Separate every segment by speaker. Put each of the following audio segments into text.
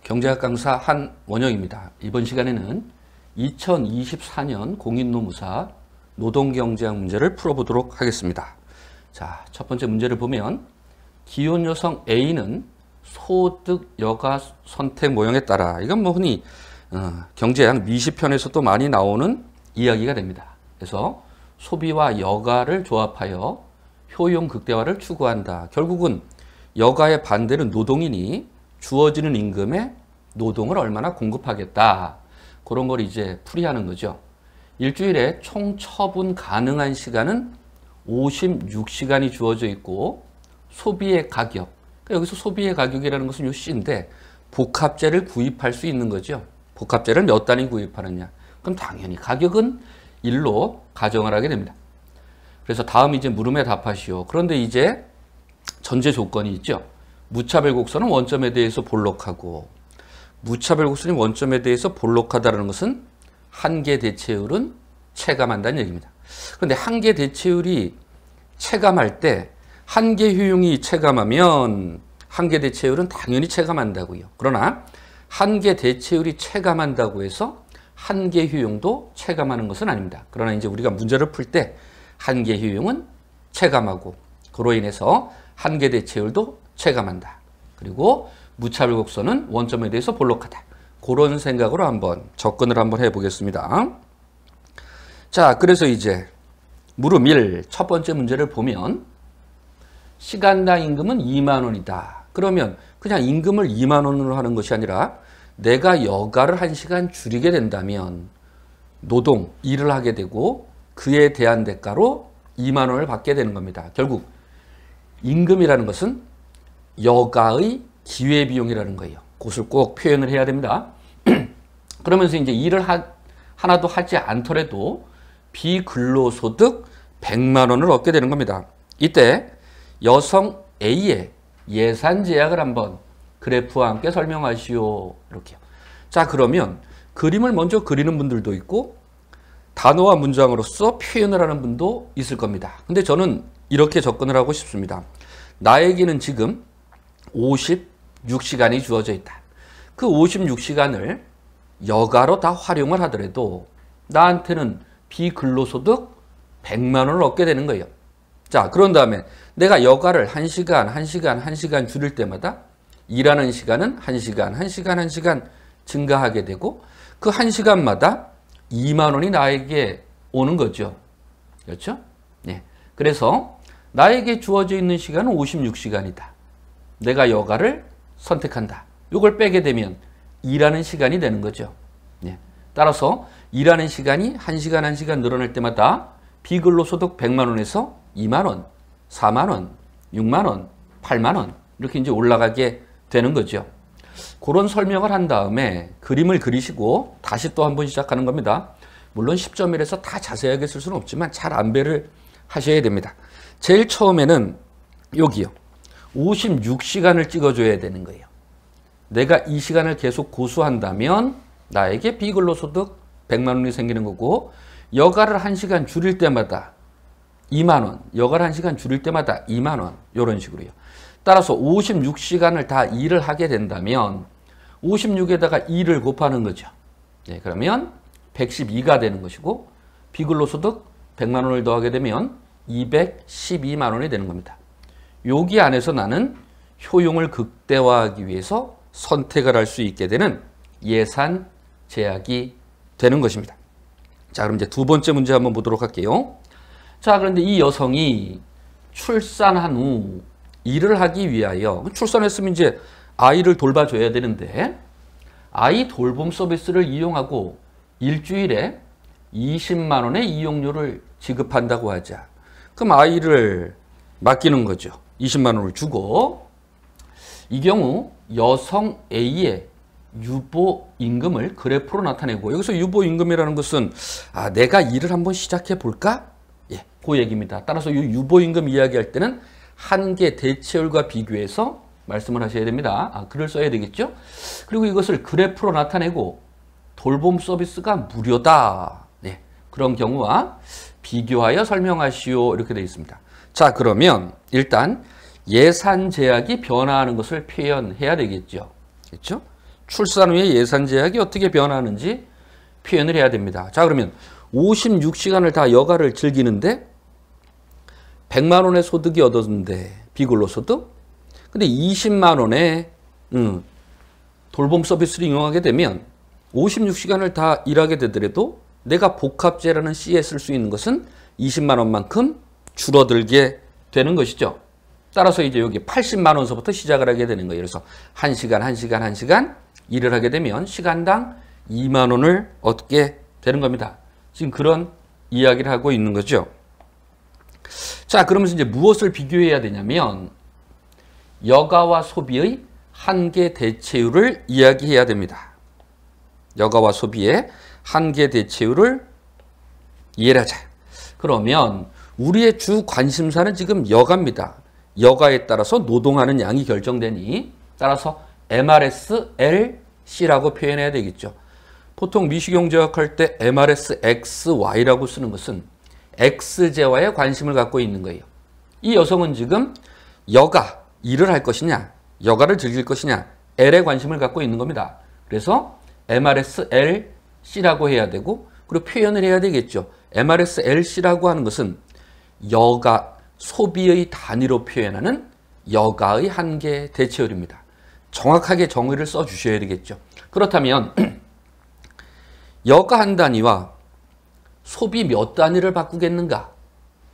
Speaker 1: 경제학 강사 한원영입니다. 이번 시간에는 2024년 공인노무사 노동경제학 문제를 풀어보도록 하겠습니다. 자, 첫 번째 문제를 보면 기혼 여성 A는 소득 여가 선택 모형에 따라, 이건 뭐 흔히 경제학 미시편에서도 많이 나오는 이야기가 됩니다. 그래서 소비와 여가를 조합하여 효용 극대화를 추구한다. 결국은 여가의 반대는 노동이니 주어지는 임금에 노동을 얼마나 공급하겠다. 그런 걸 이제 풀이하는 거죠. 일주일에 총 처분 가능한 시간은 56시간이 주어져 있고 소비의 가격, 그러니까 여기서 소비의 가격이라는 것은 요 C인데 복합재를 구입할 수 있는 거죠. 복합재를 몇 단위 구입하느냐. 그럼 당연히 가격은 1로 가정을 하게 됩니다. 그래서 다음 이제 물음에 답하시오. 그런데 이제 전제 조건이 있죠. 무차별 곡선은 원점에 대해서 볼록하고, 무차별 곡선이 원점에 대해서 볼록하다는 것은 한계 대체율은 체감한다는 얘기입니다. 그런데 한계 대체율이 체감할 때 한계 효용이 체감하면 한계 대체율은 당연히 체감한다고요. 그러나 한계 대체율이 체감한다고 해서 한계 효용도 체감하는 것은 아닙니다. 그러나 이제 우리가 문제를 풀 때 한계 효용은 체감하고, 그로 인해서 한계 대체율도 체감한다. 그리고 무차별 곡선은 원점에 대해서 볼록하다. 그런 생각으로 한번 접근을 한번 해보겠습니다. 자, 그래서 이제 물음 1, 첫 번째 문제를 보면 시간당 임금은 2만 원이다. 그러면 그냥 임금을 2만 원으로 하는 것이 아니라 내가 여가를 1시간 줄이게 된다면 노동, 일을 하게 되고 그에 대한 대가로 2만 원을 받게 되는 겁니다. 결국 임금이라는 것은 여가의 기회비용이라는 거예요. 그것을 꼭 표현을 해야 됩니다. 그러면서 이제 일을 하나도 하지 않더라도 비근로소득 100만 원을 얻게 되는 겁니다. 이때 여성 A의 예산 제약을 한번 그래프와 함께 설명하시오. 이렇게요. 자, 그러면 그림을 먼저 그리는 분들도 있고 단어와 문장으로서 표현을 하는 분도 있을 겁니다. 근데 저는 이렇게 접근을 하고 싶습니다. 나에게는 지금 56시간이 주어져 있다. 그 56시간을 여가로 다 활용을 하더라도 나한테는 비근로소득 100만 원을 얻게 되는 거예요. 자, 그런 다음에 내가 여가를 1시간 줄일 때마다 일하는 시간은 1시간 증가하게 되고 그 1시간마다 2만 원이 나에게 오는 거죠. 그렇죠? 네. 그래서 나에게 주어져 있는 시간은 56시간이다. 내가 여가를 선택한다. 이걸 빼게 되면 일하는 시간이 되는 거죠. 네. 따라서 일하는 시간이 1시간 늘어날 때마다 비근로소득 100만 원에서 2만 원, 4만 원, 6만 원, 8만 원 이렇게 이제 올라가게 되는 거죠. 그런 설명을 한 다음에 그림을 그리시고 다시 또 한번 시작하는 겁니다. 물론 10.1에서 다 자세하게 쓸 수는 없지만 잘 안배를 하셔야 됩니다. 제일 처음에는 여기요. 56시간을 찍어줘야 되는 거예요. 내가 이 시간을 계속 고수한다면 나에게 비근로소득 100만 원이 생기는 거고, 여가를 1시간 줄일 때마다 2만 원, 여가를 1시간 줄일 때마다 2만 원, 이런 식으로요. 따라서 56시간을 다 일을 하게 된다면 56에다가 2를 곱하는 거죠. 네, 그러면 112가 되는 것이고 비근로소득 100만 원을 더하게 되면 212만 원이 되는 겁니다. 여기 안에서 나는 효용을 극대화하기 위해서 선택을 할 수 있게 되는 예산 제약이 되는 것입니다. 자, 그럼 이제 두 번째 문제 한번 보도록 할게요. 자, 그런데 이 여성이 출산한 후 일을 하기 위하여, 출산했으면 이제 아이를 돌봐줘야 되는데 아이 돌봄 서비스를 이용하고 일주일에 20만 원의 이용료를 지급한다고 하자. 그럼 아이를 맡기는 거죠. 20만 원을 주고, 이 경우 여성 A의 유보임금을 그래프로 나타내고, 여기서 유보임금이라는 것은 내가 일을 한번 시작해 볼까? 예, 그 얘기입니다. 따라서 이 유보임금 이야기할 때는 한계 대체율과 비교해서 말씀을 하셔야 됩니다. 글을 써야 되겠죠? 그리고 이것을 그래프로 나타내고 돌봄 서비스가 무료다. 네, 그런 경우와 비교하여 설명하시오. 이렇게 되어 있습니다. 자, 그러면 일단 예산 제약이 변화하는 것을 표현해야 되겠죠. 그렇죠? 출산 후에 예산 제약이 어떻게 변하는지 표현을 해야 됩니다. 자, 그러면 56시간을 다 여가를 즐기는데 100만 원의 소득이 얻었는데 비근로소득? 근데 20만 원의 돌봄 서비스를 이용하게 되면 56시간을 다 일하게 되더라도 내가 복합제라는 C에 쓸 수 있는 것은 20만 원만큼 줄어들게 되는 것이죠. 따라서 이제 여기 80만 원서부터 시작을 하게 되는 거예요. 그래서 1시간 일을 하게 되면 시간당 2만 원을 얻게 되는 겁니다. 지금 그런 이야기를 하고 있는 거죠. 자, 그러면서 이제 무엇을 비교해야 되냐면 여가와 소비의 한계 대체율을 이야기해야 됩니다. 여가와 소비의 한계 대체율을 이해를 하자. 그러면 우리의 주 관심사는 지금 여가입니다. 여가에 따라서 노동하는 양이 결정되니 따라서 MRSLC라고 표현해야 되겠죠. 보통 미시경제학 할 때 MRSXY라고 쓰는 것은 X제와의 관심을 갖고 있는 거예요. 이 여성은 지금 여가, 일을 할 것이냐, 여가를 즐길 것이냐, L에 관심을 갖고 있는 겁니다. 그래서 MRSLC라고 해야 되고, 그리고 표현을 해야 되겠죠. MRSLC라고 하는 것은 여가, 소비의 단위로 표현하는 여가의 한계 대체율입니다. 정확하게 정의를 써주셔야 되겠죠. 그렇다면 여가 한 단위와 소비 몇 단위를 바꾸겠는가?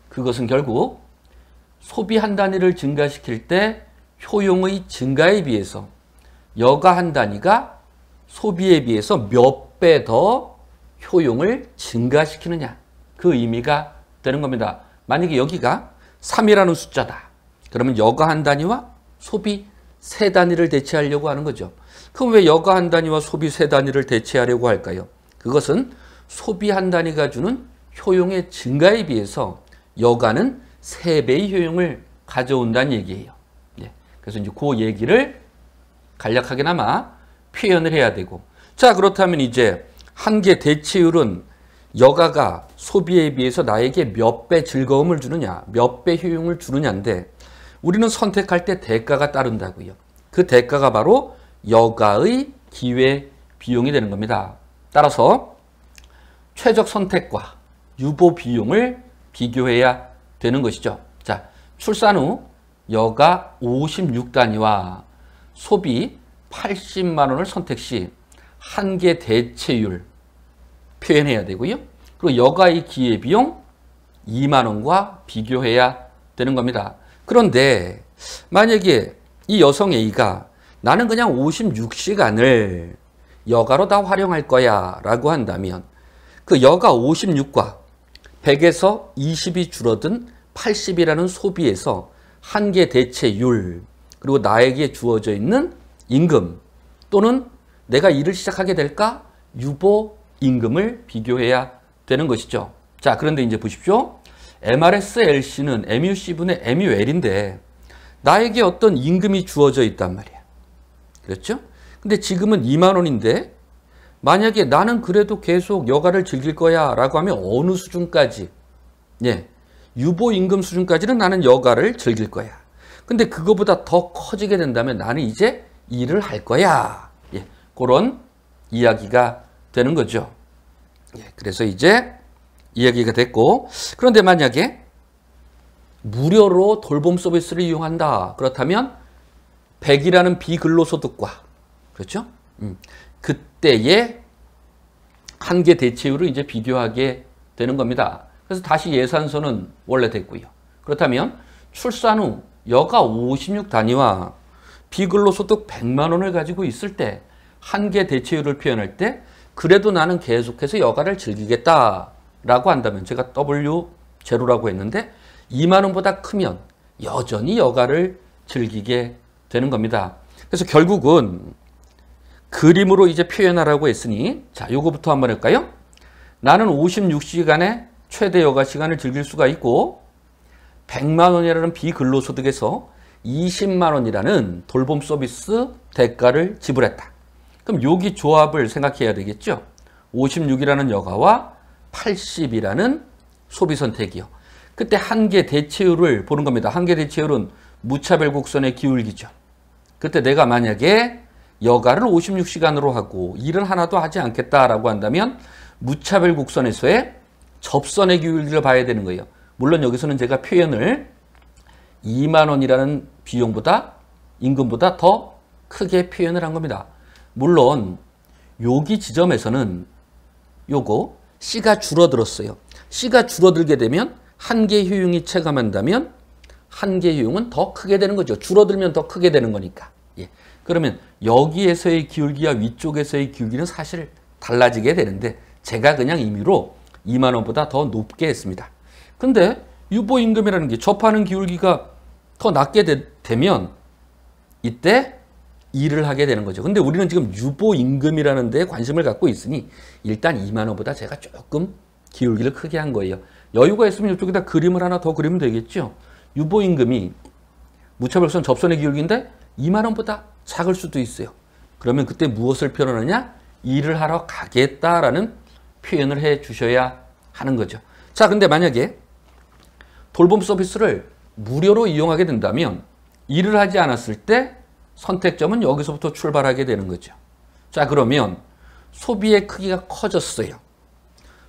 Speaker 1: 그것은 결국 소비 한 단위를 증가시킬 때 효용의 증가에 비해서 여가 한 단위가 소비에 비해서 몇 배 더 효용을 증가시키느냐, 그 의미가 되는 겁니다. 만약에 여기가 3이라는 숫자다. 그러면 여가 한 단위와 소비 세 단위를 대체하려고 하는 거죠. 그럼 왜 여가 한 단위와 소비 세 단위를 대체하려고 할까요? 그것은 소비 한 단위가 주는 효용의 증가에 비해서 여가는 3배의 효용을 가져온다는 얘기예요. 그래서 이제 그 얘기를 간략하게나마 표현을 해야 되고, 자, 그렇다면 이제 한계 대체율은 여가가 소비에 비해서 나에게 몇 배 즐거움을 주느냐, 몇 배 효용을 주느냐인데 우리는 선택할 때 대가가 따른다고요. 그 대가가 바로 여가의 기회 비용이 되는 겁니다. 따라서 최적 선택과 유보 비용을 비교해야 되는 것이죠. 자, 출산 후 여가 56단위와 소비 80만 원을 선택 시 한계 대체율 표현해야 되고요. 그리고 여가의 기회비용 2만 원과 비교해야 되는 겁니다. 그런데 만약에 이 여성 A가 나는 그냥 56시간을 여가로 다 활용할 거야 라고 한다면 그 여가 56과 100에서 20이 줄어든 80이라는 소비에서 한계 대체율, 그리고 나에게 주어져 있는 임금 또는 내가 일을 시작하게 될까? 유보 임금을 비교해야 되는 것이죠. 자, 그런데 이제 보십시오. MRSLC는 MUC분의 MUL인데 나에게 어떤 임금이 주어져 있단 말이야. 그렇죠? 근데 지금은 2만 원인데 만약에 나는 그래도 계속 여가를 즐길 거야 라고 하면 어느 수준까지? 유보 임금 수준까지는 나는 여가를 즐길 거야. 근데 그거보다 더 커지게 된다면 나는 이제 일을 할 거야. 그런 이야기가 되는 거죠. 그래서 이제 이야기가 됐고, 그런데 만약에 무료로 돌봄 서비스를 이용한다. 그렇다면 100이라는 비근로소득과, 그렇죠? 그때의 한계 대체율을 이제 비교하게 되는 겁니다. 그래서 다시 예산서는 원래 됐고요. 그렇다면 출산 후 여가 56단위와 비근로소득 100만 원을 가지고 있을 때 한계 대체율을 표현할 때 그래도 나는 계속해서 여가를 즐기겠다라고 한다면, 제가 W0라고 했는데 2만 원보다 크면 여전히 여가를 즐기게 되는 겁니다. 그래서 결국은 그림으로 이제 표현하라고 했으니, 자, 요거부터 한번 할까요? 나는 56시간의 최대 여가 시간을 즐길 수가 있고 100만 원이라는 비근로소득에서 20만 원이라는 돌봄 서비스 대가를 지불했다. 그럼 여기 조합을 생각해야 되겠죠. 56이라는 여가와 80이라는 소비 선택이요. 그때 한계 대체율을 보는 겁니다. 한계 대체율은 무차별 곡선의 기울기죠. 그때 내가 만약에 여가를 56시간으로 하고 일을 하나도 하지 않겠다라고 한다면 무차별 국선에서의 접선의 기울기를 봐야 되는 거예요. 물론 여기서는 제가 표현을 2만 원이라는 비용보다 임금보다 더 크게 표현을 한 겁니다. 물론 여기 지점에서는 요거 C가 줄어들었어요. C가 줄어들게 되면 한계 효용이 체감한다면 한계 효용은 더 크게 되는 거죠. 줄어들면 더 크게 되는 거니까. 예. 그러면 여기에서의 기울기와 위쪽에서의 기울기는 사실 달라지게 되는데 제가 그냥 임의로 2만 원보다 더 높게 했습니다. 근데 유보임금이라는 게 접하는 기울기가 더 낮게 되면 이때 일을 하게 되는 거죠. 근데 우리는 지금 유보임금이라는 데에 관심을 갖고 있으니 일단 2만 원보다 제가 조금 기울기를 크게 한 거예요. 여유가 있으면 이쪽에다 그림을 하나 더 그리면 되겠죠. 유보임금이 무차별선 접선의 기울기인데 2만 원보다 작을 수도 있어요. 그러면 그때 무엇을 표현하느냐? 일을 하러 가겠다라는 표현을 해 주셔야 하는 거죠. 자, 근데 만약에 돌봄 서비스를 무료로 이용하게 된다면 일을 하지 않았을 때 선택점은 여기서부터 출발하게 되는 거죠. 자, 그러면 소비의 크기가 커졌어요.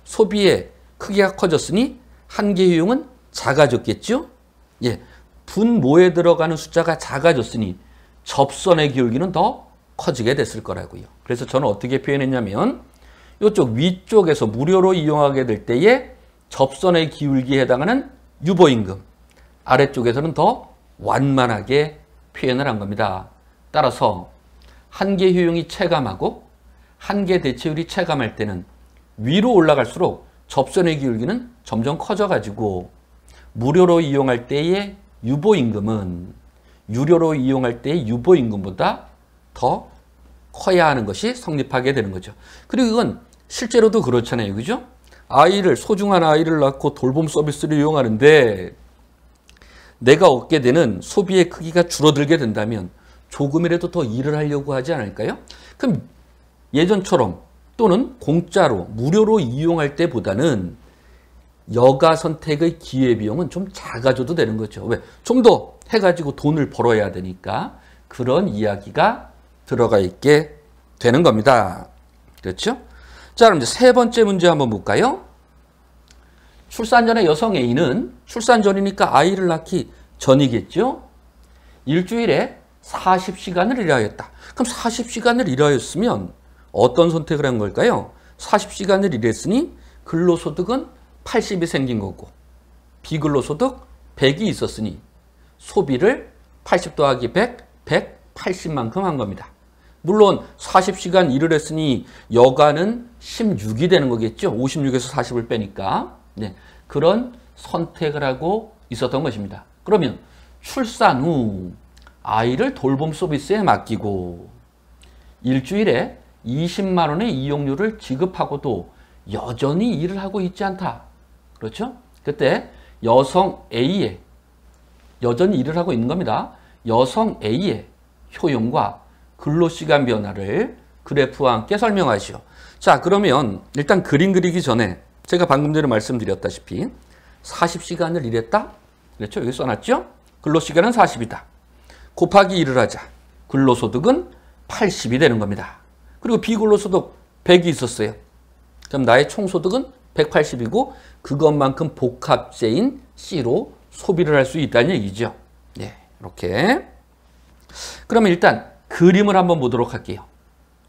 Speaker 1: 소비의 크기가 커졌으니 한계 효용은 작아졌겠죠? 예, 분모에 들어가는 숫자가 작아졌으니 접선의 기울기는 더 커지게 됐을 거라고요. 그래서 저는 어떻게 표현했냐면 이쪽 위쪽에서 무료로 이용하게 될 때에 접선의 기울기에 해당하는 유보임금, 아래쪽에서는 더 완만하게 표현을 한 겁니다. 따라서 한계 효용이 체감하고 한계 대체율이 체감할 때는 위로 올라갈수록 접선의 기울기는 점점 커져가지고 무료로 이용할 때의 유보임금은 유료로 이용할 때의 유보임금보다 더 커야 하는 것이 성립하게 되는 거죠. 그리고 이건 실제로도 그렇잖아요. 그죠? 소중한 아이를 낳고 돌봄 서비스를 이용하는데 내가 얻게 되는 소비의 크기가 줄어들게 된다면 조금이라도 더 일을 하려고 하지 않을까요? 그럼 예전처럼 또는 공짜로 무료로 이용할 때보다는 여가 선택의 기회비용은 좀 작아져도 되는 거죠. 왜? 좀 더 해가지고 돈을 벌어야 되니까 그런 이야기가 들어가 있게 되는 겁니다. 그렇죠? 자, 그럼 이제 세 번째 문제 한번 볼까요? 출산 전에 여성 A는 출산 전이니까 아이를 낳기 전이겠죠? 일주일에 40시간을 일하였다. 그럼 40시간을 일하였으면 어떤 선택을 한 걸까요? 40시간을 일했으니 근로소득은 80이 생긴 거고 비근로소득 100이 있었으니 소비를 80 더하기 100, 180만큼 한 겁니다. 물론 40시간 일을 했으니 여가는 16이 되는 거겠죠. 56에서 40을 빼니까. 네, 그런 선택을 하고 있었던 것입니다. 그러면 출산 후 아이를 돌봄 서비스에 맡기고 일주일에 20만 원의 이용료를 지급하고도 여전히 일을 하고 있지 않다. 그렇죠? 그때 여성 A의 여전히 일을 하고 있는 겁니다. 여성 A의 효용과 근로시간 변화를 그래프와 함께 설명하시오. 자, 그러면 일단 그림 그리기 전에 제가 방금 전에 말씀드렸다시피 40시간을 일했다? 그렇죠? 여기 써놨죠? 근로시간은 40이다. 곱하기 1을 하자. 근로소득은 80이 되는 겁니다. 그리고 비근로소득 100이 있었어요. 그럼 나의 총소득은 180이고 그것만큼 복합제인 C로 소비를 할 수 있다는 얘기죠. 네, 이렇게. 그러면 일단 그림을 한번 보도록 할게요.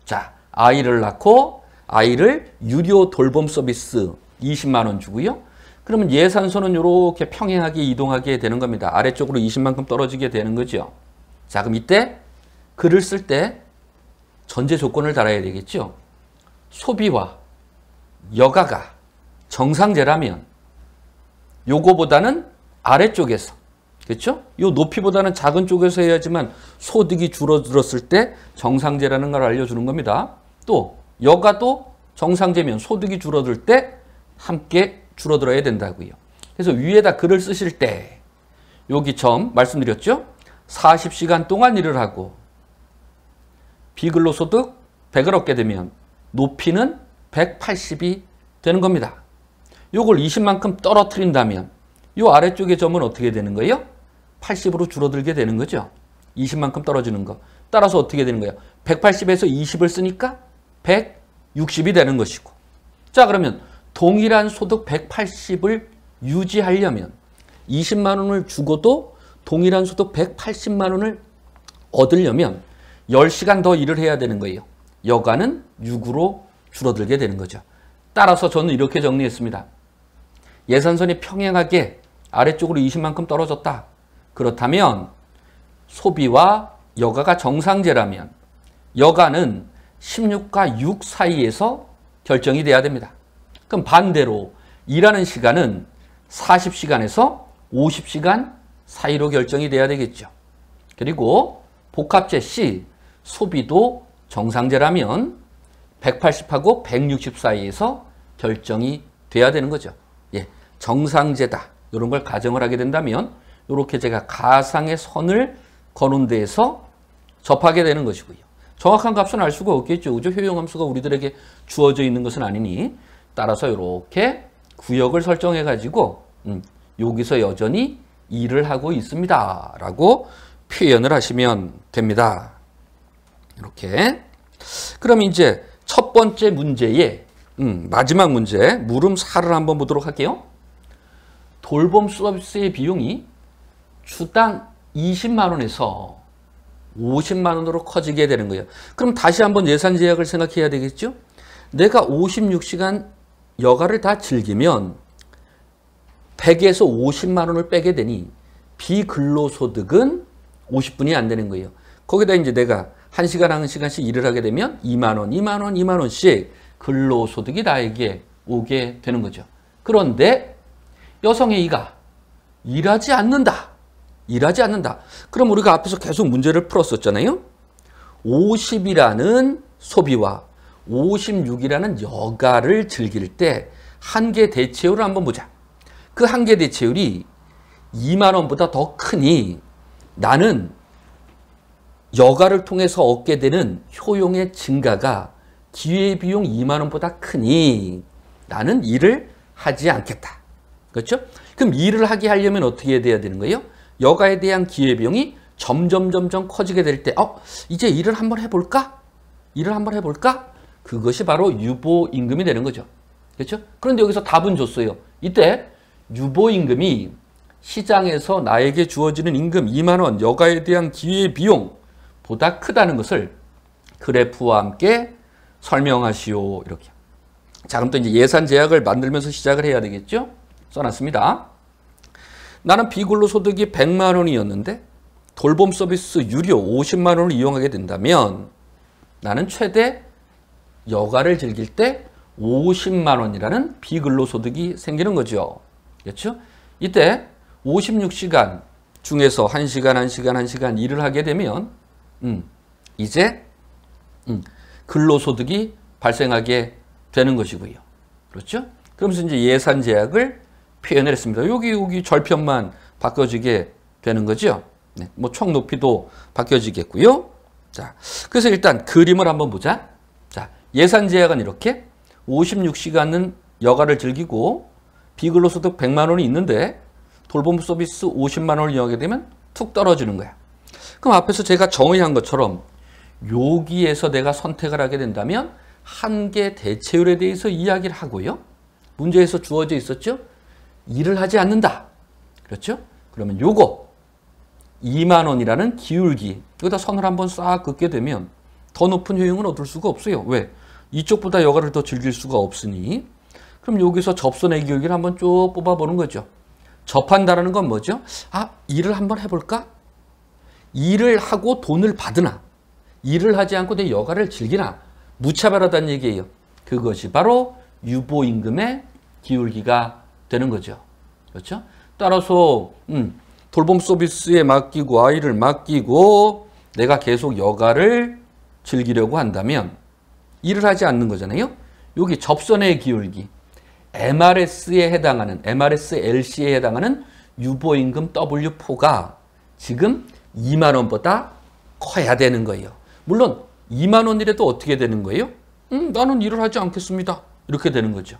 Speaker 1: 자, 아이를 낳고 아이를 유료 돌봄 서비스 20만 원 주고요. 그러면 예산서는 이렇게 평행하게 이동하게 되는 겁니다. 아래쪽으로 20만큼 떨어지게 되는 거죠. 자, 그럼 이때 글을 쓸 때 전제 조건을 달아야 되겠죠. 소비와 여가가 정상제라면 요거보다는 아래쪽에서, 그렇죠? 요 높이보다는 작은 쪽에서 해야지만 소득이 줄어들었을 때 정상제라는 걸 알려주는 겁니다. 또 여가도 정상제면 소득이 줄어들 때 함께 줄어들어야 된다고요. 그래서 위에다 글을 쓰실 때 여기 점 말씀드렸죠? 40시간 동안 일을 하고 비근로소득 100을 얻게 되면 높이는 180이 되는 겁니다. 요걸 20만큼 떨어뜨린다면 요 아래쪽의 점은 어떻게 되는 거예요? 80으로 줄어들게 되는 거죠. 20만큼 떨어지는 거. 따라서 어떻게 되는 거예요? 180에서 20을 쓰니까 160이 되는 것이고. 자, 그러면 동일한 소득 180을 유지하려면 20만 원을 주고도 동일한 소득 180만 원을 얻으려면 10시간 더 일을 해야 되는 거예요. 여가는 6으로 줄어들게 되는 거죠. 따라서 저는 이렇게 정리했습니다. 예산선이 평행하게 아래쪽으로 20만큼 떨어졌다. 그렇다면 소비와 여가가 정상제라면 여가는 16과 6 사이에서 결정이 돼야 됩니다. 그럼 반대로 일하는 시간은 40시간에서 50시간 사이로 결정이 돼야 되겠죠. 그리고 복합제 C, 소비도 정상제라면 180하고 160 사이에서 결정이 돼야 되는 거죠. 예, 정상제다. 이런 걸 가정을 하게 된다면 이렇게 제가 가상의 선을 거는 데에서 접하게 되는 것이고요. 정확한 값은 알 수가 없겠죠. 그죠? 효용함수가 우리들에게 주어져 있는 것은 아니니 따라서 이렇게 구역을 설정해 가지고 여기서 여전히 일을 하고 있습니다. 라고 표현을 하시면 됩니다. 이렇게. 그럼 이제 첫 번째 문제의 마지막 문제 물음 4를 한번 보도록 할게요. 돌봄 서비스의 비용이 주당 20만 원에서 50만 원으로 커지게 되는 거예요. 그럼 다시 한번 예산 제약을 생각해야 되겠죠? 내가 56시간 여가를 다 즐기면 100에서 50만 원을 빼게 되니 비근로소득은 50분이 안 되는 거예요. 거기다 이제 내가 1시간 1시간씩 일을 하게 되면 2만 원, 2만 원, 2만 원씩 근로소득이 나에게 오게 되는 거죠. 그런데 여성의 이가 일하지 않는다. 일하지 않는다. 그럼 우리가 앞에서 계속 문제를 풀었었잖아요. 50이라는 소비와 56이라는 여가를 즐길 때 한계 대체율을 한번 보자. 그 한계 대체율이 2만 원보다 더 크니 나는 여가를 통해서 얻게 되는 효용의 증가가 기회비용 2만 원보다 크니 나는 일을 하지 않겠다. 그렇죠? 그럼 일을 하게 하려면 어떻게 돼야 되는 거예요? 여가에 대한 기회비용이 점점 커지게 될 때 이제 일을 한번 해볼까? 일을 한번 해볼까? 그것이 바로 유보임금이 되는 거죠. 그렇죠? 그런데 여기서 답은 줬어요. 이때 유보임금이 시장에서 나에게 주어지는 임금 2만 원 여가에 대한 기회비용보다 크다는 것을 그래프와 함께 설명하시오. 이렇게. 자, 그럼 또 이제 예산 제약을 만들면서 시작을 해야 되겠죠? 써놨습니다. 나는 비근로소득이 100만 원이었는데 돌봄 서비스 유료 50만 원을 이용하게 된다면 나는 최대 여가를 즐길 때 50만 원이라는 비근로소득이 생기는 거죠. 그렇죠? 이때 56시간 중에서 1시간 일을 하게 되면 이제 근로소득이 발생하게 되는 것이고요. 그렇죠? 그러면서 이제 예산 제약을 표현을 했습니다. 여기 절편만 바꿔지게 되는 거죠. 네, 뭐 총 높이도 바뀌어지겠고요. 자, 그래서 일단 그림을 한번 보자. 자, 예산 제약은 이렇게 56시간은 여가를 즐기고 비근로소득 100만 원이 있는데 돌봄 서비스 50만 원을 이용하게 되면 툭 떨어지는 거야. 그럼 앞에서 제가 정의한 것처럼 여기에서 내가 선택을 하게 된다면 한계 대체율에 대해서 이야기를 하고요. 문제에서 주어져 있었죠? 일을 하지 않는다. 그렇죠? 그러면 요거 2만 원이라는 기울기 여기다 선을 한번 싹 긋게 되면 더 높은 효용은 얻을 수가 없어요. 왜? 이쪽보다 여가를 더 즐길 수가 없으니 그럼 여기서 접선의 기울기를 한번 쭉 뽑아보는 거죠. 접한다라는 건 뭐죠? 일을 한번 해볼까? 일을 하고 돈을 받으나 일을 하지 않고 내 여가를 즐기나 무차별하다는 얘기예요. 그것이 바로 유보임금의 기울기가 되는 거죠. 그렇죠? 따라서 돌봄 서비스에 맡기고 아이를 맡기고 내가 계속 여가를 즐기려고 한다면 일을 하지 않는 거잖아요. 여기 접선의 기울기 MRS에 해당하는 MRS-LC에 해당하는 유보임금 W4가 지금 2만 원보다 커야 되는 거예요. 물론 2만 원이라도 어떻게 되는 거예요? 나는 일을 하지 않겠습니다. 이렇게 되는 거죠.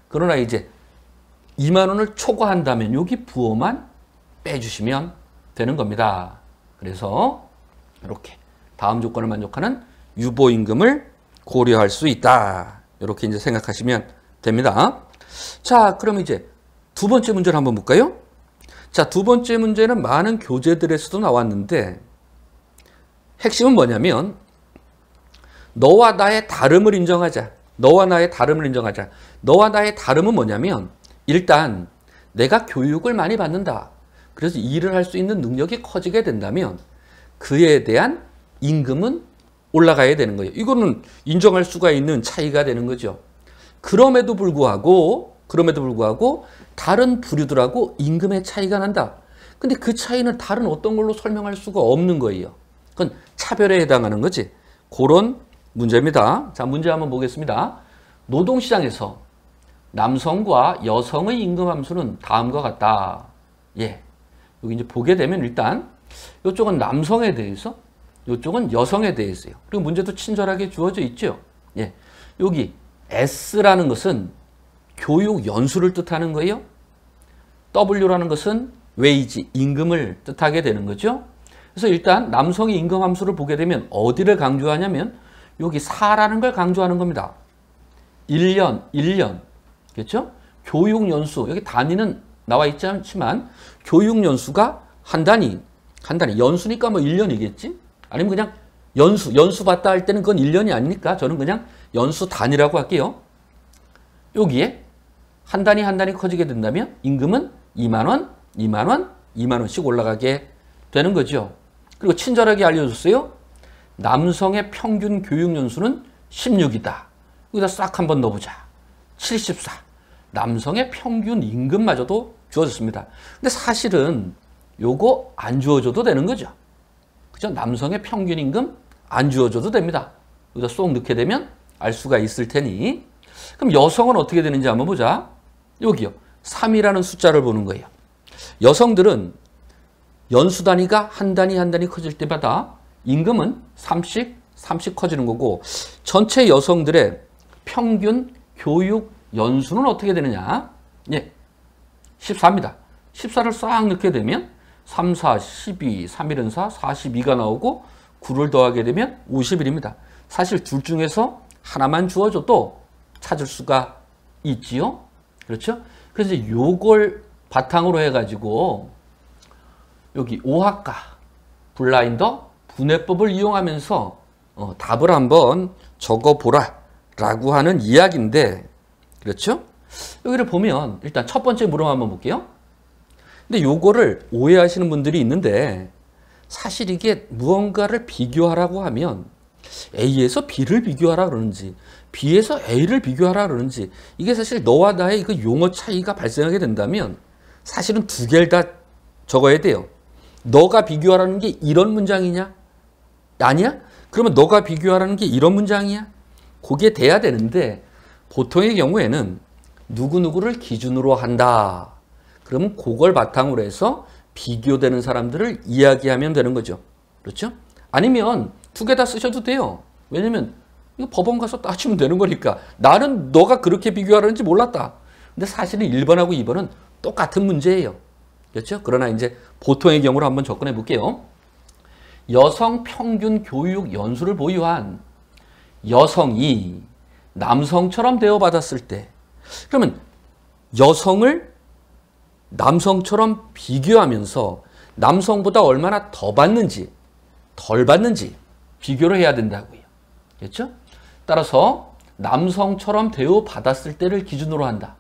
Speaker 1: 그러나 이제 2만 원을 초과한다면 여기 부호만 빼주시면 되는 겁니다. 그래서 이렇게 다음 조건을 만족하는 유보임금을 고려할 수 있다. 이렇게 이제 생각하시면 됩니다. 자, 그럼 이제 두 번째 문제를 한번 볼까요? 자, 두 번째 문제는 많은 교재들에서도 나왔는데 핵심은 뭐냐면 너와 나의 다름을 인정하자. 너와 나의 다름을 인정하자. 너와 나의 다름은 뭐냐면 일단 내가 교육을 많이 받는다. 그래서 일을 할 수 있는 능력이 커지게 된다면 그에 대한 임금은 올라가야 되는 거예요. 이거는 인정할 수가 있는 차이가 되는 거죠. 그럼에도 불구하고 다른 부류들하고 임금의 차이가 난다. 근데 그 차이는 다른 어떤 걸로 설명할 수가 없는 거예요. 그건 차별에 해당하는 거지. 그런 문제입니다. 자, 문제 한번 보겠습니다. 노동시장에서 남성과 여성의 임금 함수는 다음과 같다. 예. 여기 이제 보게 되면 일단 이쪽은 남성에 대해서, 이쪽은 여성에 대해서요. 그리고 문제도 친절하게 주어져 있죠. 예. 여기 S라는 것은 교육 연수를 뜻하는 거예요. W라는 것은 웨이지, 임금을 뜻하게 되는 거죠. 그래서 일단 남성의 임금 함수를 보게 되면 어디를 강조하냐면 여기 4라는 걸 강조하는 겁니다. 1년. 그렇죠? 교육 연수, 여기 단위는 나와 있지 않지만 교육 연수가 한 단위, 연수니까 뭐 1년이겠지? 아니면 그냥 연수 받다 할 때는 그건 1년이 아니니까 저는 그냥 연수 단위라고 할게요. 여기에 한 단위 커지게 된다면 임금은 2만 원씩 올라가게 되는 거죠. 그리고 친절하게 알려줬어요. 남성의 평균 교육 연수는 16이다. 여기다 싹 한번 넣어보자. 74. 남성의 평균 임금마저도 주어졌습니다. 근데 사실은 요거 안 주어줘도 되는 거죠. 그죠? 남성의 평균 임금 안 주어줘도 됩니다. 여기다 쏙 넣게 되면 알 수가 있을 테니. 그럼 여성은 어떻게 되는지 한번 보자. 여기요. 3이라는 숫자를 보는 거예요. 여성들은 연수 단위가 한 단위 커질 때마다 임금은 3씩 커지는 거고 전체 여성들의 평균 교육 연수는 어떻게 되느냐? 예. 14입니다. 14를 싹 넣게 되면 3, 4, 12, 3일은 4, 42가 나오고 9를 더하게 되면 51입니다. 사실 둘 중에서 하나만 주어줘도 찾을 수가 있지요. 그렇죠? 그래서 요걸 바탕으로 해가지고 여기 오학과, 블라인더, 분해법을 이용하면서 답을 한번 적어보라 라고 하는 이야기인데 그렇죠? 여기를 보면 일단 첫 번째 물음 한번 볼게요. 근데 요거를 오해하시는 분들이 있는데 사실 이게 무언가를 비교하라고 하면 A에서 B를 비교하라 그러는지 B에서 A를 비교하라 그러는지 이게 사실 너와 나의 그 용어 차이가 발생하게 된다면 사실은 두 개를 다 적어야 돼요. 너가 비교하라는 게 이런 문장이냐? 아니야? 그러면 너가 비교하라는 게 이런 문장이야? 그게 돼야 되는데 보통의 경우에는 누구누구를 기준으로 한다. 그러면 그걸 바탕으로 해서 비교되는 사람들을 이야기하면 되는 거죠. 그렇죠? 아니면 두 개 다 쓰셔도 돼요. 왜냐면 이거 법원 가서 따지면 되는 거니까. 나는 너가 그렇게 비교하라는지 몰랐다. 근데 사실은 1번하고 2번은 똑같은 문제예요. 그렇죠? 그러나 이제 보통의 경우로 한번 접근해 볼게요. 여성 평균 교육 연수를 보유한 여성이 남성처럼 대우받았을 때 그러면 여성을 남성처럼 비교하면서 남성보다 얼마나 더 받는지 덜 받는지 비교를 해야 된다고요. 그렇죠? 따라서 남성처럼 대우받았을 때를 기준으로 한다.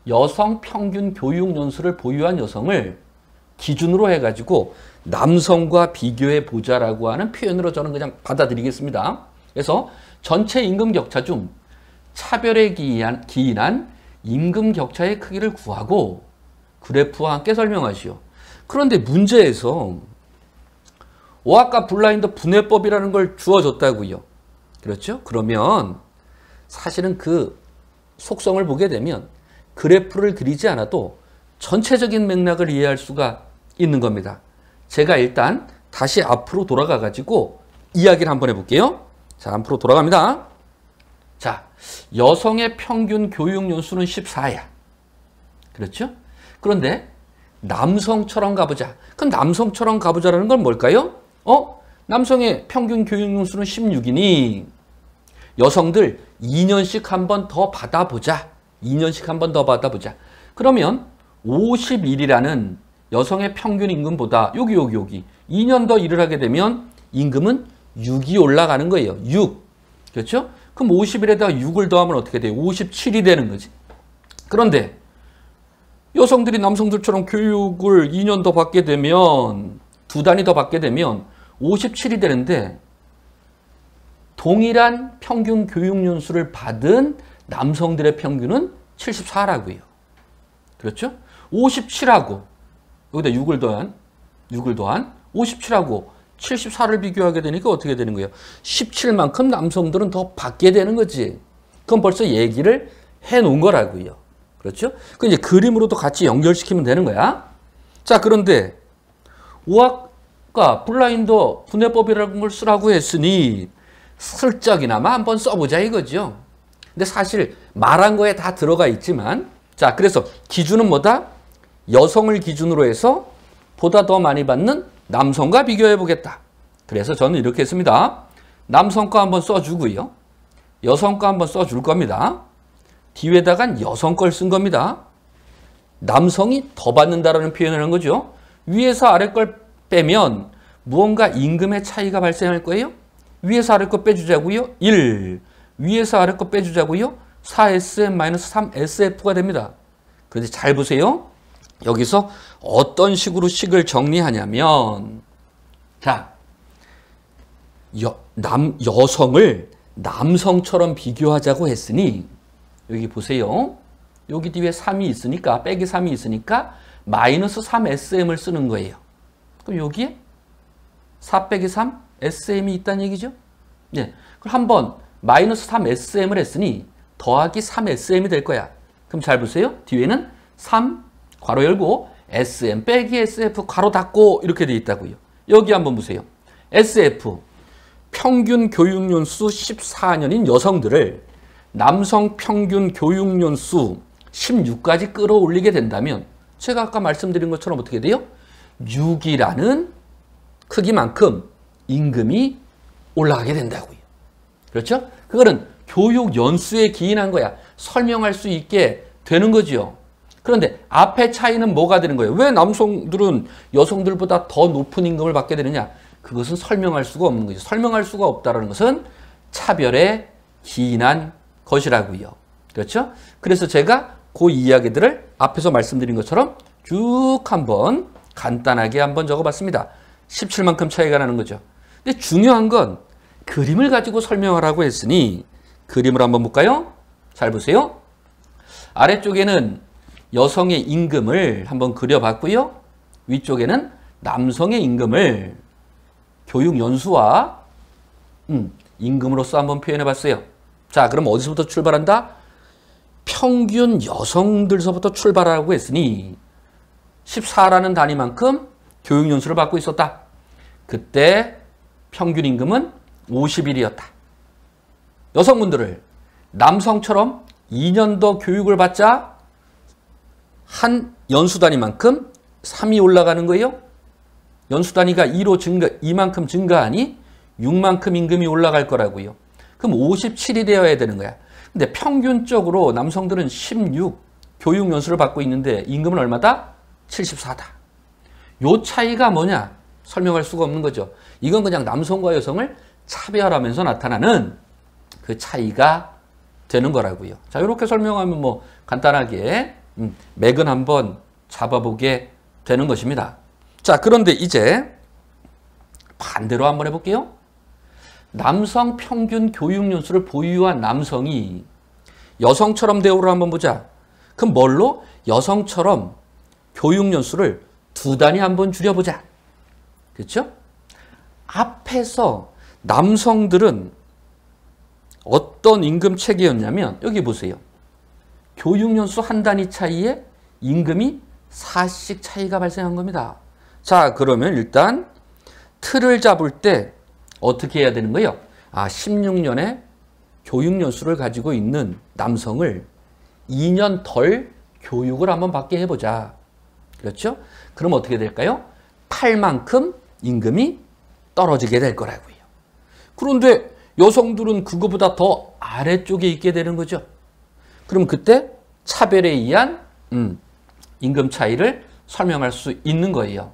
Speaker 1: 여성 평균 교육 연수를 보유한 여성을 기준으로 해가지고 남성과 비교해 보자라고 하는 표현으로 저는 그냥 받아들이겠습니다. 그래서 전체 임금 격차 중 차별에 기인한 임금 격차의 크기를 구하고 그래프와 함께 설명하시오. 그런데 문제에서 오학과 블라인더 분해법이라는 걸 주어줬다고요. 그렇죠? 그러면 사실은 그 속성을 보게 되면 그래프를 그리지 않아도 전체적인 맥락을 이해할 수가 있는 겁니다. 제가 일단 다시 앞으로 돌아가 가지고 이야기를 한번 해볼게요. 자, 앞으로 돌아갑니다. 자, 여성의 평균 교육 연수는 14야. 그렇죠? 그런데 남성처럼 가보자. 그럼 남성처럼 가보자라는 건 뭘까요? 남성의 평균 교육연수는 16이니 여성들 2년씩 한 번 더 받아보자. 2년씩 한 번 더 받아보자. 그러면 50일이라는 여성의 평균 임금보다 여기 2년 더 일을 하게 되면 임금은 6이 올라가는 거예요. 6. 그렇죠? 그럼 50일에다가 6을 더하면 어떻게 돼요? 57이 되는 거지. 그런데 여성들이 남성들처럼 교육을 2년 더 받게 되면 두 단위 더 받게 되면 57이 되는데 동일한 평균 교육연수를 받은 남성들의 평균은 74라고요. 그렇죠? 57하고 여기다 6을 더한 57하고 74를 비교하게 되니까 어떻게 되는 거예요? 17만큼 남성들은 더 받게 되는 거지. 그건 벌써 얘기를 해 놓은 거라고요. 그렇죠? 그 이제 그림으로도 같이 연결시키면 되는 거야. 자, 그런데 오학과 블라인더 분해법이라는 걸 쓰라고 했으니 슬쩍이나마 한번 써보자 이거죠. 근데 사실 말한 거에 다 들어가 있지만, 자, 그래서 기준은 뭐다? 여성을 기준으로 해서 보다 더 많이 받는 남성과 비교해 보겠다. 그래서 저는 이렇게 했습니다. 남성 거 한번 써주고요. 여성 거 한번 써줄 겁니다. 뒤에다간 여성 걸 쓴 겁니다. 남성이 더 받는다라는 표현을 한 거죠. 위에서 아래 걸 빼면 무언가 임금의 차이가 발생할 거예요. 위에서 아래 거 빼주자고요. 1. 위에서 아래 거 빼주자고요. 4SM-3SF가 됩니다. 그런데 잘 보세요. 여기서 어떤 식으로 식을 정리하냐면, 자, 여성을 남성처럼 비교하자고 했으니 여기 보세요. 여기 뒤에 3이 있으니까, 빼기 3이 있으니까 마이너스 3SM을 쓰는 거예요. 그럼 여기에 4 빼기 3 SM이 있다는 얘기죠. 네. 그럼 한번 마이너스 3SM을 했으니 더하기 3SM이 될 거야. 그럼 잘 보세요. 뒤에는 3 괄호 열고 SM 빼기 SF 괄호 닫고 이렇게 돼 있다고요. 여기 한번 보세요. SF 평균 교육연수 14년인 여성들을 남성 평균 교육연수 16까지 끌어올리게 된다면 제가 아까 말씀드린 것처럼 어떻게 돼요? 6이라는 크기만큼 임금이 올라가게 된다고요. 그렇죠? 그거는 교육 연수에 기인한 거야. 설명할 수 있게 되는 거죠. 그런데 앞에 차이는 뭐가 되는 거예요? 왜 남성들은 여성들보다 더 높은 임금을 받게 되느냐? 그것은 설명할 수가 없는 거죠. 설명할 수가 없다는 것은 차별에 기인한 것이라고요. 그렇죠? 그래서 제가 그 이야기들을 앞에서 말씀드린 것처럼 쭉 한번 간단하게 한번 적어봤습니다. 17만큼 차이가 나는 거죠. 근데 중요한 건 그림을 가지고 설명하라고 했으니 그림을 한번 볼까요? 잘 보세요. 아래쪽에는 여성의 임금을 한번 그려봤고요. 위쪽에는 남성의 임금을 교육 연수와 임금으로서 한번 표현해봤어요. 자, 그럼 어디서부터 출발한다? 평균 여성들서부터 출발하라고 했으니 14라는 단위만큼 교육 연수를 받고 있었다. 그때 평균 임금은 50일이었다. 여성분들을 남성처럼 2년 더 교육을 받자 한 연수 단위만큼 3이 올라가는 거예요. 연수 단위가 2만큼 증가하니 6만큼 임금이 올라갈 거라고요. 그럼 57이 되어야 되는 거야. 근데 평균적으로 남성들은 16 교육 연수를 받고 있는데 임금은 얼마다? 74다. 요 차이가 뭐냐? 설명할 수가 없는 거죠. 이건 그냥 남성과 여성을 차별하면서 나타나는 그 차이가 되는 거라고요. 자, 이렇게 설명하면 뭐 간단하게 맥은 한번 잡아보게 되는 것입니다. 자, 그런데 이제 반대로 한번 해볼게요. 남성 평균 교육 연수를 보유한 남성이 여성처럼 대우를 한번 보자. 그럼 뭘로? 여성처럼 교육 연수를 두 단위 한번 줄여보자. 그렇죠? 앞에서 남성들은 어떤 임금 체계였냐면 여기 보세요. 교육 연수 한 단위 차이에 임금이 4씩 차이가 발생한 겁니다. 자, 그러면 일단 틀을 잡을 때 어떻게 해야 되는 거예요? 16년의 교육 연수를 가지고 있는 남성을 2년 덜 교육을 한번 받게 해보자. 그렇죠? 그럼 어떻게 될까요? 8만큼 임금이 떨어지게 될 거라고요. 그런데 여성들은 그거보다 더 아래쪽에 있게 되는 거죠. 그럼 그때 차별에 의한 임금 차이를 설명할 수 있는 거예요.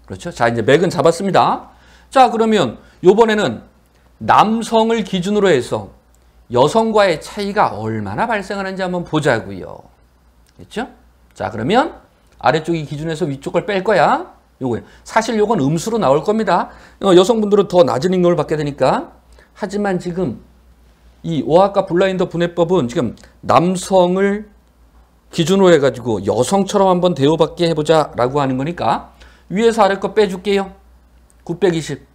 Speaker 1: 그렇죠? 자, 이제 맥은 잡았습니다. 자, 그러면 이번에는 남성을 기준으로 해서 여성과의 차이가 얼마나 발생하는지 한번 보자고요. 그렇죠? 자, 그러면 아래쪽이 기준에서 위쪽을 뺄 거야. 요거예요. 사실 요건 음수로 나올 겁니다. 여성분들은 더 낮은 임금을 받게 되니까. 하지만 지금 이 오아카 블라인더 분해법은 지금 남성을 기준으로 해가지고 여성처럼 한번 대우받게 해보자 라고 하는 거니까 위에서 아래 거 빼줄게요. 920.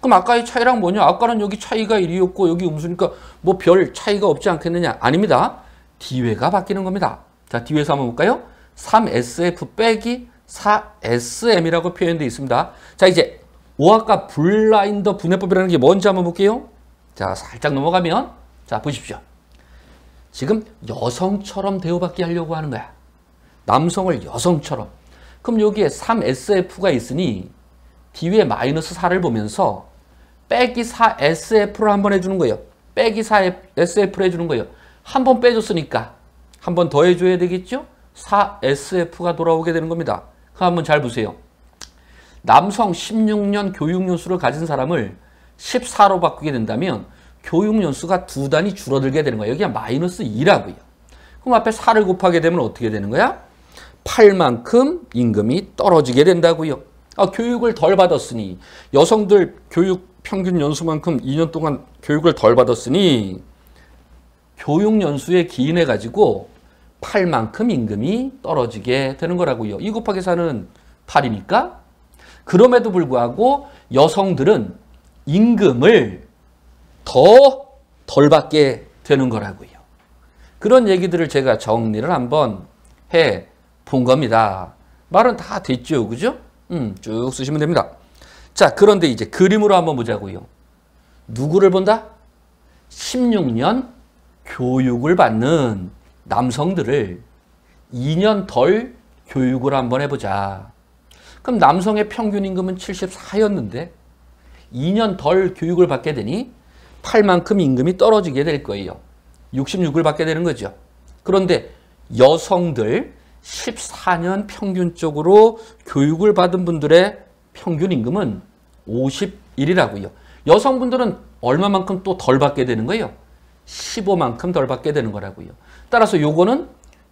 Speaker 1: 그럼 아까의 차이랑 뭐냐? 아까는 여기 차이가 1이었고 여기 음수니까 뭐 별 차이가 없지 않겠느냐? 아닙니다. 뒤회가 바뀌는 겁니다. 자, 뒤회에서 한번 볼까요? 3SF 빼기 4SM이라고 표현되어 있습니다. 자, 이제 오아카 블라인더 분해법이라는 게 뭔지 한번 볼게요. 자, 살짝 넘어가면 자, 보십시오. 지금 여성처럼 대우받게 하려고 하는 거야. 남성을 여성처럼. 그럼 여기에 3SF가 있으니 뒤에 마이너스 4를 보면서 빼기 4SF를 한번 해주는 거예요. 빼기 4SF를 해주는 거예요. 한 번 빼줬으니까 한 번 더 해줘야 되겠죠? 4SF가 돌아오게 되는 겁니다. 그럼 한번 잘 보세요. 남성 16년 교육연수를 가진 사람을 14로 바꾸게 된다면 교육연수가 2단이 줄어들게 되는 거예요. 여기가 마이너스 2라고요. 그럼 앞에 4를 곱하게 되면 어떻게 되는 거야? 8만큼 임금이 떨어지게 된다고요. 교육을 덜 받았으니 여성들 교육 평균 연수만큼 2년 동안 교육을 덜 받았으니 교육연수에 기인해가지고 8만큼 임금이 떨어지게 되는 거라고요. 2 곱하기 4는 8이니까. 그럼에도 불구하고 여성들은 임금을 더 덜 받게 되는 거라고요. 그런 얘기들을 제가 정리를 한번 해 본 겁니다. 말은 다 됐죠, 그죠? 쭉 쓰시면 됩니다. 자, 그런데 이제 그림으로 한번 보자고요. 누구를 본다? 16년 교육을 받는 남성들을 2년 덜 교육을 한번 해보자. 그럼 남성의 평균 임금은 74였는데 2년 덜 교육을 받게 되니 8만큼 임금이 떨어지게 될 거예요. 66을 받게 되는 거죠. 그런데 여성들 14년 평균적으로 교육을 받은 분들의 평균 임금은 51이라고요. 여성분들은 얼마만큼 또 덜 받게 되는 거예요? 15만큼 덜 받게 되는 거라고요. 따라서 요거는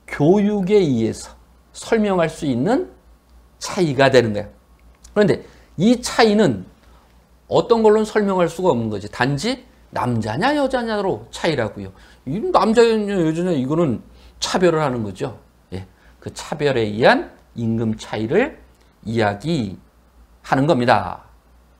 Speaker 1: 교육에 의해서 설명할 수 있는 차이가 되는 거예요. 그런데 이 차이는 어떤 걸로는 설명할 수가 없는 거지. 단지 남자냐 여자냐로 차이라고요. 이 남자냐 여자냐 이거는 차별을 하는 거죠. 예, 그 차별에 의한 임금 차이를 이야기하는 겁니다.